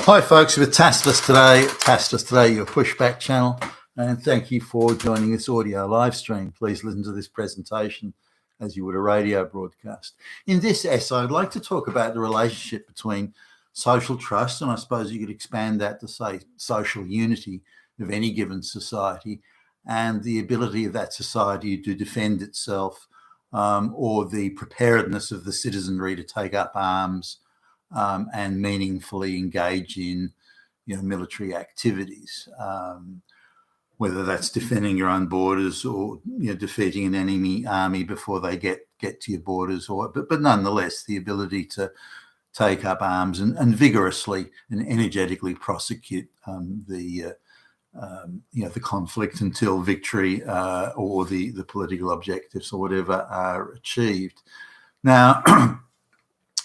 Hi folks, with Tacitus today, your pushback channel, and thank you for joining this audio live stream. Please listen to this presentation as you would a radio broadcast. In this essay, I'd like to talk about the relationship between social trust, and I suppose you could expand that to say social unity of any given society, and the ability of that society to defend itself, or the preparedness of the citizenry to take up arms and meaningfully engage in, military activities, whether that's defending your own borders or defeating an enemy army before they get to your borders, but nonetheless the ability to take up arms and vigorously and energetically prosecute the conflict until victory or the political objectives or whatever are achieved. Now.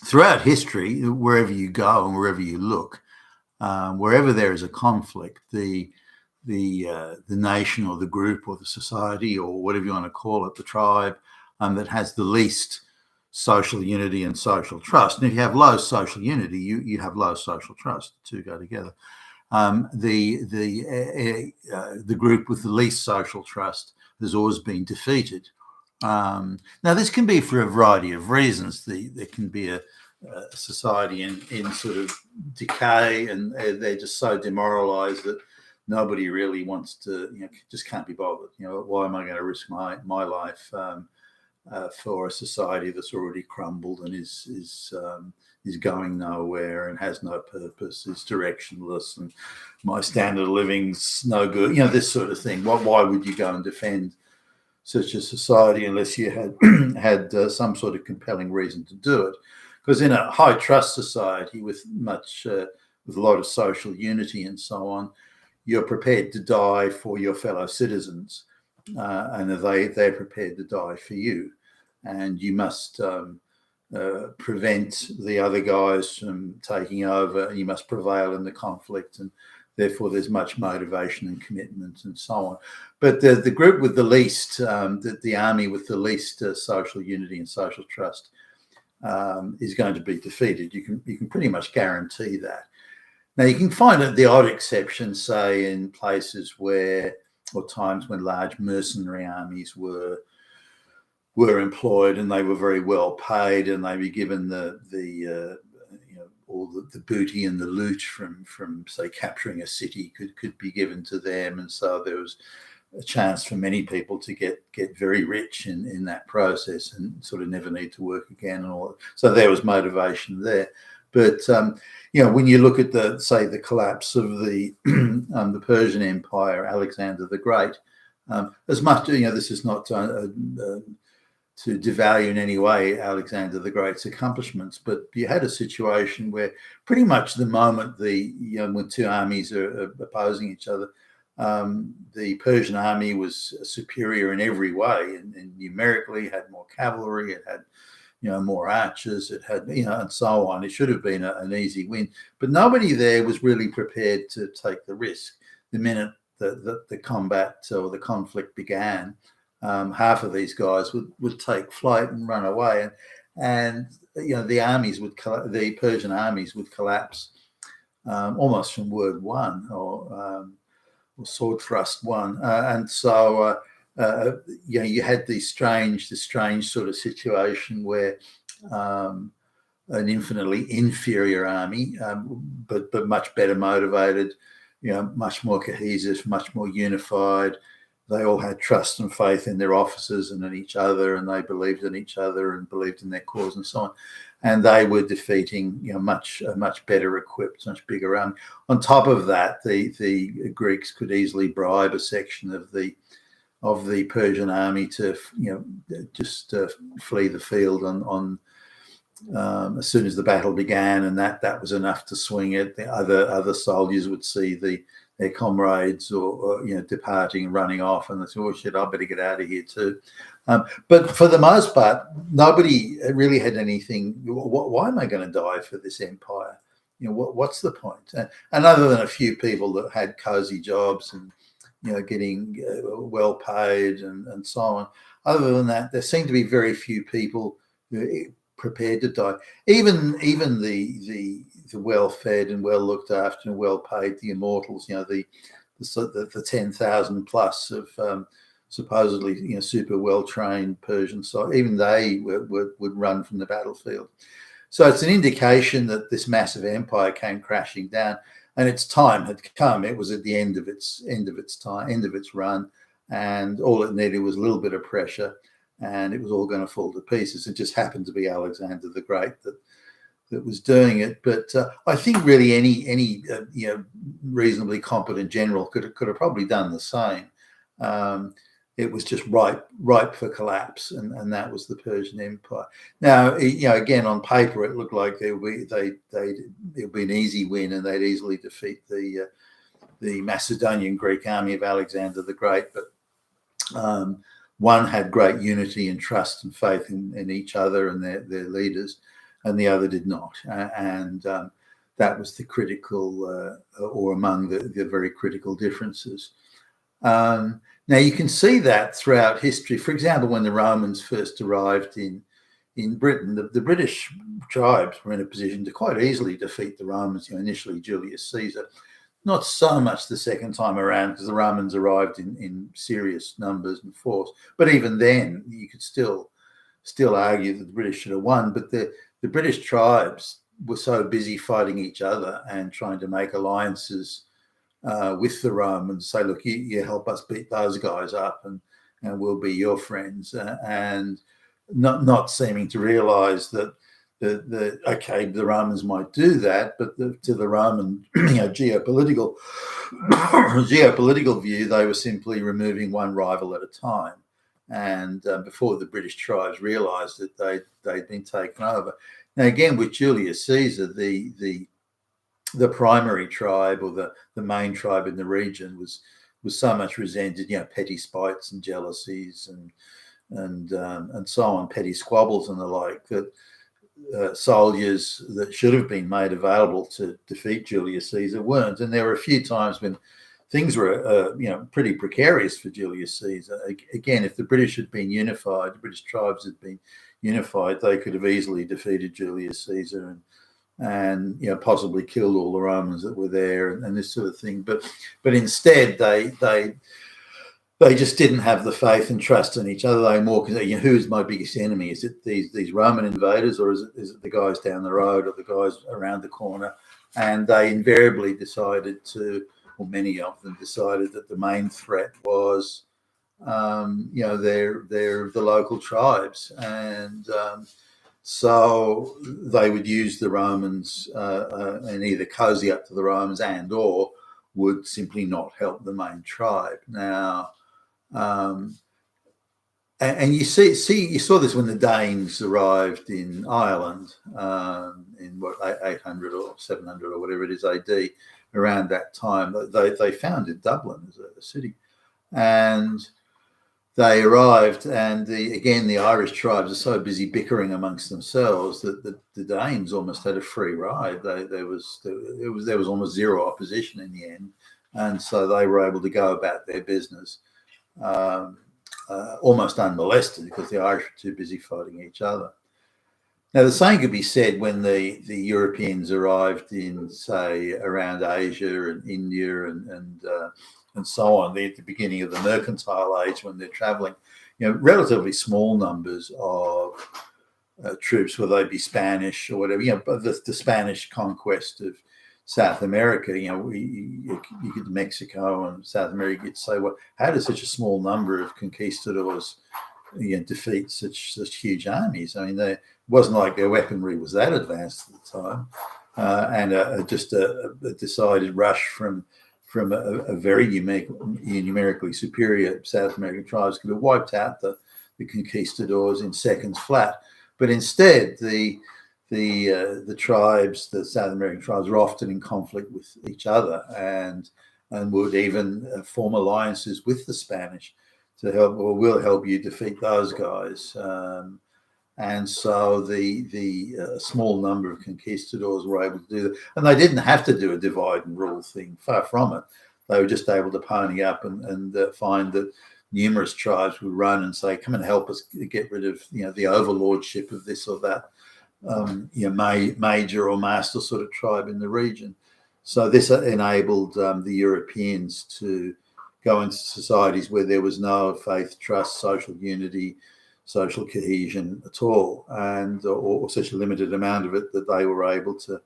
Throughout history, wherever you go and wherever you look, wherever there is a conflict, the nation or the group or the society or whatever you want to call it, the tribe that has the least social unity and social trust. And if you have low social unity, you have low social trust. The two go together. The group with the least social trust has always been defeated. Now, this can be for a variety of reasons. There can be a society in sort of decay, and they're just so demoralized that nobody really wants to, just can't be bothered. Why am I going to risk my life for a society that's already crumbled and is going nowhere and has no purpose, is directionless, and my standard of living's no good. This sort of thing. Why would you go and defend such a society unless you had some sort of compelling reason to do it? Because in a high trust society with a lot of social unity and so on, you're prepared to die for your fellow citizens, and they're prepared to die for you, and you must prevent the other guys from taking over, and you must prevail in the conflict, and therefore there's much motivation and commitment and so on. But the group with the least, the army with the least social unity and social trust is going to be defeated. You can pretty much guarantee that. Now, you can find the odd exception, say in places or times when large mercenary armies were employed and they were very well paid, and they were given all the booty and the loot from say capturing a city could be given to them, and so there was a chance for many people to get very rich in that process and sort of never need to work again and all. So there was motivation there. But when you look at the collapse of the the Persian Empire, Alexander the Great, as much this is not to devalue in any way Alexander the Great's accomplishments, but you had a situation where pretty much the moment when two armies are opposing each other, the Persian army was superior in every way, and numerically had more cavalry, it had more archers, it had and so on. It should have been an easy win, but nobody there was really prepared to take the risk. The minute the combat or the conflict began, half of these guys would take flight and run away, and the Persian armies would collapse almost from word one or sword thrust one, and so you had this strange sort of situation where an infinitely inferior army, but much better motivated, much more cohesive, much more unified. They all had trust and faith in their officers and in each other, and they believed in each other and believed in their cause and so on. And they were defeating, much better equipped, much bigger army. On top of that, the Greeks could easily bribe a section of the Persian army to, just flee the field on as soon as the battle began, and that was enough to swing it. The other soldiers would see their comrades or departing and running off, and they said, "Oh shit, I better get out of here too." But for the most part, nobody really had anything. Why am I going to die for this empire? What's the point? And other than a few people that had cozy jobs and getting well paid and so on, other than that, there seemed to be very few people prepared to die. Even the well-fed and well looked after and well paid, the immortals, the 10,000 plus of supposedly super well trained Persian side, even they would run from the battlefield. So it's an indication that this massive empire came crashing down, and its time had come. It was at the end of its run, and all it needed was a little bit of pressure, and it was all going to fall to pieces. It just happened to be Alexander the Great that was doing it. But I think really any reasonably competent general could have probably done the same. It was just ripe for collapse, and that was the Persian Empire. Now, again, on paper, it looked like it would be an easy win, and they'd easily defeat the Macedonian Greek army of Alexander the Great. But one had great unity and trust and faith in each other and their leaders, and the other did not. And that was the critical, or among the very critical differences. Now, you can see that throughout history. For example, when the Romans first arrived in Britain, the British tribes were in a position to quite easily defeat the Romans. Initially Julius Caesar, not so much the second time around, because the Romans arrived in serious numbers and force. But even then, you could still argue that the British should have won. But the British tribes were so busy fighting each other and trying to make alliances with the Romans, say, look, you help us beat those guys up, and we'll be your friends, and not seeming to realise that the Romans might do that, but to the Roman geopolitical view, they were simply removing one rival at a time, and before the British tribes realised that they'd been taken over. Now, again, with Julius Caesar, the primary tribe, or the main tribe in the region, was so much resented, petty spites and jealousies and so on, petty squabbles and the like, that soldiers that should have been made available to defeat Julius Caesar weren't. And there were a few times when things were pretty precarious for Julius Caesar. Again, if the British had been unified, the British tribes had been unified, they could have easily defeated Julius Caesar and possibly killed all the Romans that were there and this sort of thing. But instead they just didn't have the faith and trust in each other. They more concerned, who is my biggest enemy? Is it these Roman invaders, or is it the guys down the road, or the guys around the corner? And they invariably decided many of them decided that the main threat was they're the local tribes, and so they would use the Romans and either cozy up to the Romans or would simply not help the main tribe. Now, and you saw this when the Danes arrived in Ireland in 800 or 700 or whatever it is AD. Around that time, they founded Dublin as a city, and they arrived, and the Irish tribes are so busy bickering amongst themselves that the Danes almost had a free ride. There was almost zero opposition in the end, and so they were able to go about their business almost unmolested, because the Irish were too busy fighting each other. Now, the same could be said when the Europeans arrived in, say, around Asia and India and so on, at the beginning of the mercantile age, when they're traveling, relatively small numbers of troops, whether they be Spanish or whatever, but the Spanish conquest of South America, you get to Mexico and South America, you'd say, well, how does such a small number of conquistadors defeat such huge armies? I mean, it wasn't like their weaponry was that advanced at the time, and just a decided rush from a very numerically superior South American tribes could have wiped out the conquistadors in seconds flat. But instead, the tribes, the South American tribes, were often in conflict with each other, and would even form alliances with the Spanish to help, or we'll help you defeat those guys. And so the small number of conquistadors were able to do that. And they didn't have to do a divide and rule thing, far from it. They were just able to pony up and find that numerous tribes would run and say, come and help us get rid of, the overlordship of this or that major or master sort of tribe in the region. So this enabled the Europeans to go into societies where there was no faith, trust, social unity, social cohesion at all, and or such a limited amount of it that they were able to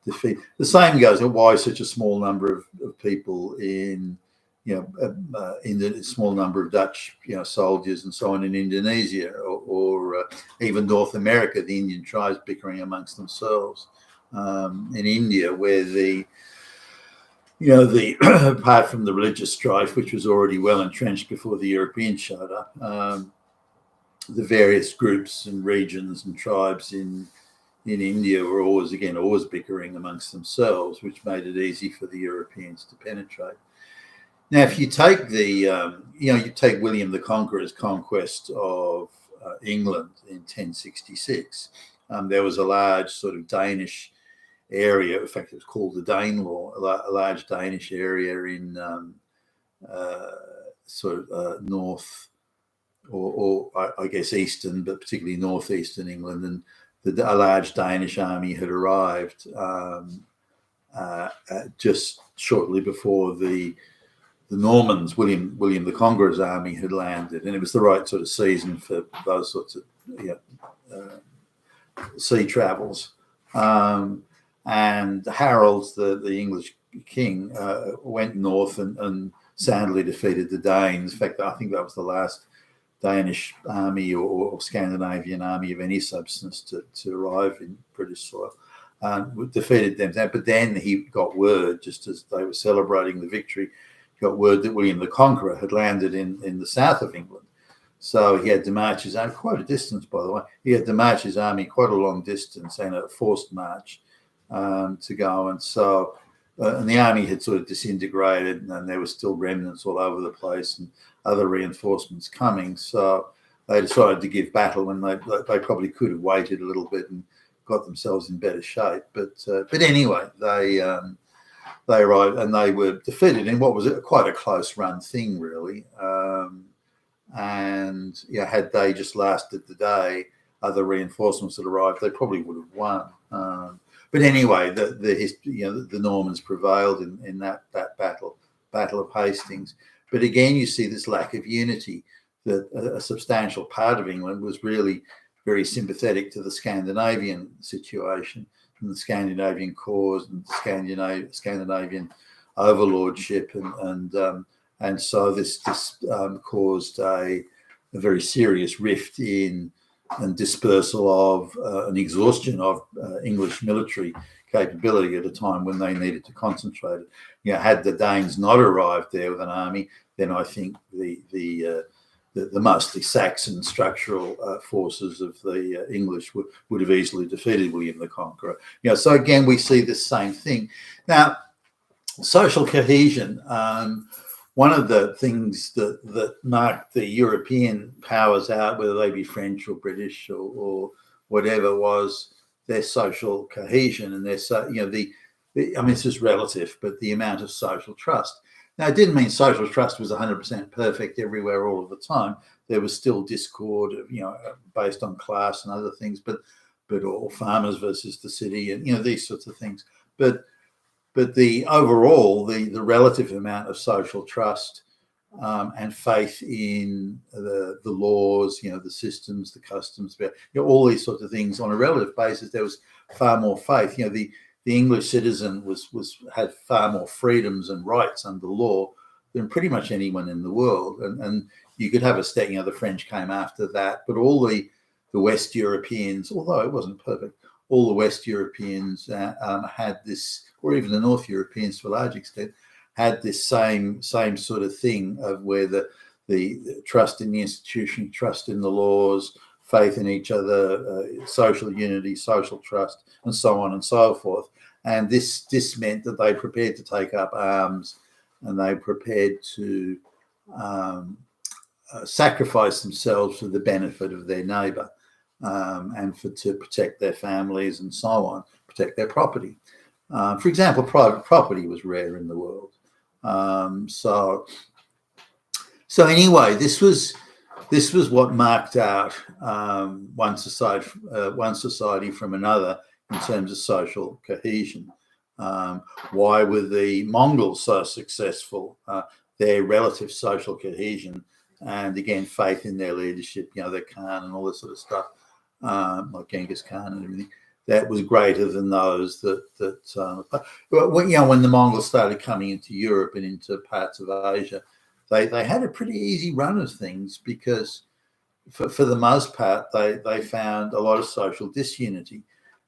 defeat. The same goes for why such a small number of people in the small number of Dutch soldiers and so on in Indonesia, or even North America, the Indian tribes bickering amongst themselves. In India, where the apart from the religious strife, which was already well entrenched before the Europeans showed up, the various groups and regions and tribes in India were always bickering amongst themselves, which made it easy for the Europeans to penetrate. Now, if you take you take William the Conqueror's conquest of England in 1066, there was a large sort of Danish area. In fact, it was called the Danelaw, a large Danish area in north, or I guess eastern, but particularly northeastern England, and a large Danish army had arrived just shortly before the Normans, William the Conqueror's army, had landed, and it was the right sort of season for those sorts of sea travels. And Harold, the English king, went north and soundly defeated the Danes. In fact, I think that was the last Danish army or Scandinavian army of any substance to arrive in British soil. Defeated them, but then he got word, just as they were celebrating the victory, got word that William the Conqueror had landed in the south of England. So he had to march his army quite a distance, by the way. He had to march his army quite a long distance, and a forced march to go. And so, and the army had sort of disintegrated, and there were still remnants all over the place, and other reinforcements coming. So they decided to give battle when they probably could have waited a little bit and got themselves in better shape. But anyway, they arrived and they were defeated in what was quite a close run thing, really. And had they just lasted the day, other reinforcements that arrived, they probably would have won. But anyway, the Normans prevailed in that battle of Hastings. But again, you see this lack of unity, that a substantial part of England was really very sympathetic to the Scandinavian situation and the Scandinavian cause and Scandinavian overlordship, and so this caused a very serious rift in and dispersal of an exhaustion of English military capability at a time when they needed to concentrate it. Had the Danes not arrived there with an army, then I think the mostly Saxon structural forces of the English would have easily defeated William the Conqueror. So again, we see the same thing. Now, social cohesion. One of the things that marked the European powers out, whether they be French or British or whatever, was their social cohesion and this is relative, but the amount of social trust. Now, it didn't mean social trust was 100% perfect everywhere all of the time. There was still discord, based on class and other things, but or farmers versus the city, and these sorts of things. But the overall, the relative amount of social trust and faith in the laws, the systems, the customs, all these sorts of things on a relative basis, there was far more faith. The English citizen had far more freedoms and rights under law than pretty much anyone in the world. And you could have a state, the French came after that, but all the West Europeans, although it wasn't perfect, all the West Europeans had this, or even the North Europeans to a large extent, had this same sort of thing of where the trust in the institution, trust in the laws, faith in each other, social unity, social trust, and so on and so forth. And this meant that they prepared to take up arms, and they prepared to sacrifice themselves for the benefit of their neighbour, and to protect their families and so on, protect their property. For example, private property was rare in the world. So anyway, this was this was what marked out one society from another in terms of social cohesion. Why were the Mongols so successful? Their relative social cohesion, and again, faith in their leadership, their Khan and all this sort of stuff, like Genghis Khan and everything, that was greater than those when the Mongols started coming into Europe and into parts of Asia, they had a pretty easy run of things because for the most part, they found a lot of social disunity.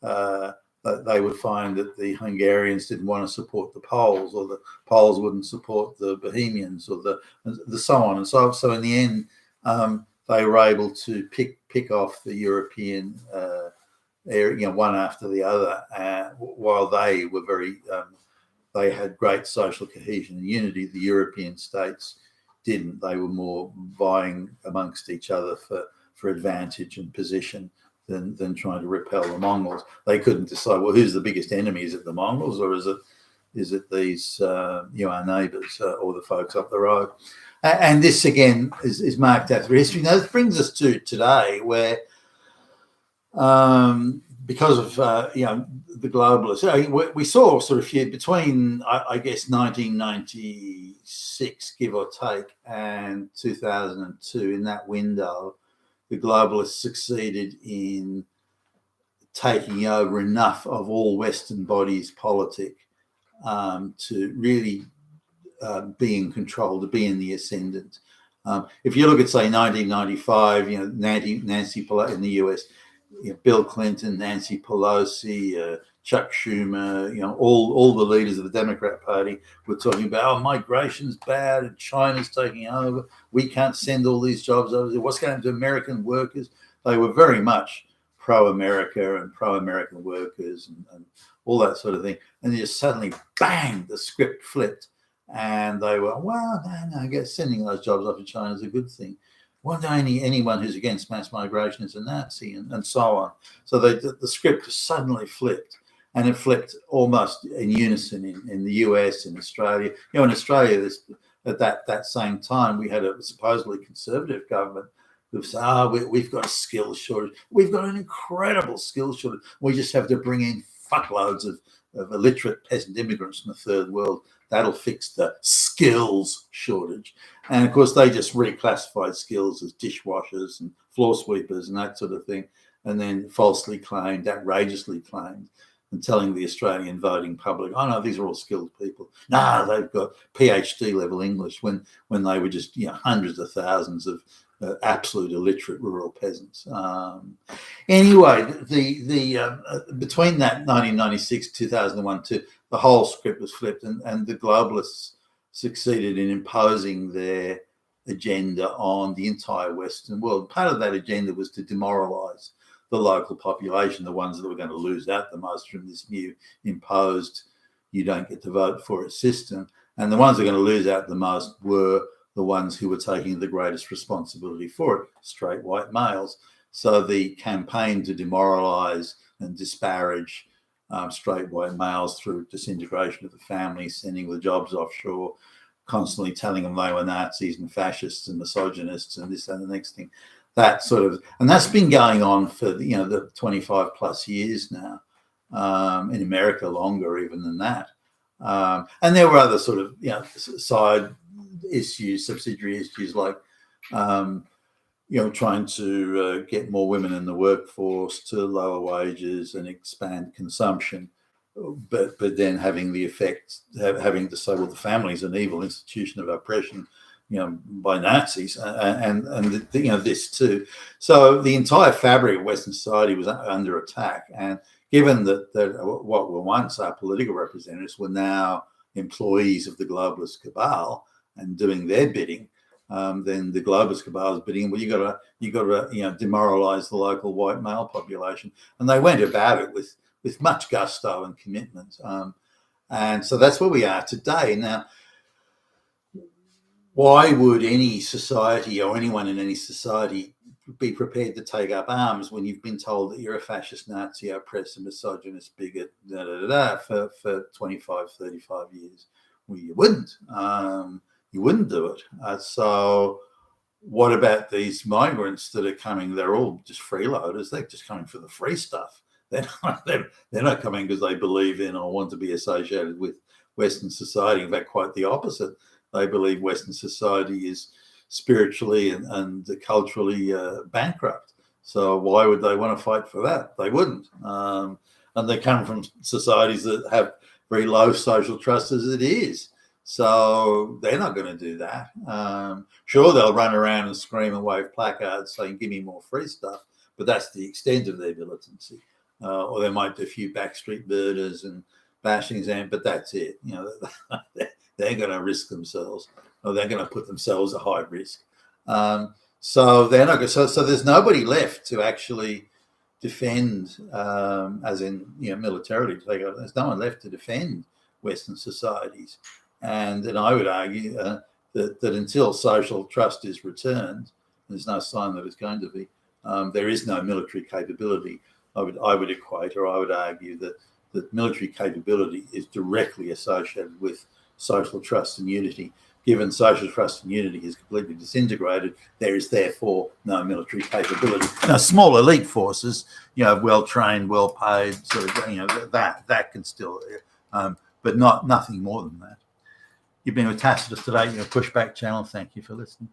They would find that the Hungarians didn't want to support the Poles, or the Poles wouldn't support the Bohemians, or the so on and so on. So in the end, they were able to pick off the European area, one after the other, while they were they had great social cohesion and unity. The European states didn't. They were more vying amongst each other for advantage and position than trying to repel the Mongols. They couldn't decide, well, who's the biggest enemy? Is it the Mongols, or is it these our neighbours or the folks up the road? And this again is marked out through history. Now, this brings us to today, where because of the globalists, we saw sort of between I guess 1996, give or take, and 2002, in that window, the globalists succeeded in taking over enough of all Western bodies politic to really be in control, to be in the ascendant. If you look at, say, 1995, Nancy Pelosi in the US, Bill Clinton, Nancy Pelosi, Chuck Schumer, all the leaders of the Democrat Party were talking about, migration's bad and China's taking over. We can't send all these jobs over there. What's going to happen to American workers? They were very much pro-America and pro-American workers and all that sort of thing. And just suddenly, bang, the script flipped. And they were, well, no, I guess sending those jobs off to China is a good thing. Anyone who's against mass migration is a Nazi, and so on. So the script suddenly flipped, and it flipped almost in unison in the US, in Australia. In Australia, at that same time, we had a supposedly conservative government who said, we've got a skills shortage. We've got an incredible skills shortage. We just have to bring in fuckloads of illiterate peasant immigrants from the third world. That'll fix the skills shortage. And of course, they just reclassified skills as dishwashers and floor sweepers and that sort of thing, and then falsely claimed, outrageously claimed, and telling the Australian voting public, oh no, these are all skilled people. No, they've got PhD level English, when they were just hundreds of thousands of absolute illiterate rural peasants. Anyway, between that 1996, 2001, the whole script was flipped, and the globalists succeeded in imposing their agenda on the entire Western world. Part of that agenda was to demoralize the local population, the ones that were going to lose out the most from this new imposed you don't get to vote for it system. And the ones that are going to lose out the most were the ones who were taking the greatest responsibility for it, straight white males. So the campaign to demoralize and disparage straight white males through disintegration of the family, sending the jobs offshore, constantly telling them they were Nazis and fascists and misogynists and this and the next thing. That sort of, and that's been going on for the 25 plus years now. In America, longer even than that. And there were other sort of side issues, subsidiary issues, like trying to get more women in the workforce, to lower wages and expand consumption, but then having the effect, having to say, well, the family is an evil institution of oppression, by Nazis, and this too. So the entire fabric of Western society was under attack, and given that what were once our political representatives were now employees of the globalist cabal and doing their bidding, then the globalist cabal is bidding, well, you got to demoralize the local white male population, and they went about it with much gusto and commitment, and so that's where we are today. Now, why would any society or anyone in any society be prepared to take up arms when you've been told that you're a fascist, Nazi, oppressor, misogynist, bigot, for 25, 35 years? Well, you wouldn't. You wouldn't do it. So what about these migrants that are coming? They're all just freeloaders. They're just coming for the free stuff. They're not coming because they believe in or want to be associated with Western society. In fact, quite the opposite. They believe Western society is spiritually and culturally bankrupt. So why would they want to fight for that? They wouldn't. And they come from societies that have very low social trust as it is. So they're not going to do that. Sure, they'll run around and scream and wave placards saying, give me more free stuff. But that's the extent of their militancy. Or they might do a few backstreet murders and bashings, but that's it. They're going to risk themselves, or they're going to put themselves at high risk. So they're not. So there's nobody left to actually defend, as in militarily. There's no one left to defend Western societies, and I would argue that until social trust is returned, there's no sign that it's going to be. There is no military capability. I would equate, or I would argue that military capability is directly associated with social trust and unity. Given social trust and unity is completely disintegrated, there is therefore no military capability. Now, small elite forces, well-trained, well-paid, sort of, that can still, but nothing more than that. You've been with Tacitus today, Pushback Channel. Thank you for listening.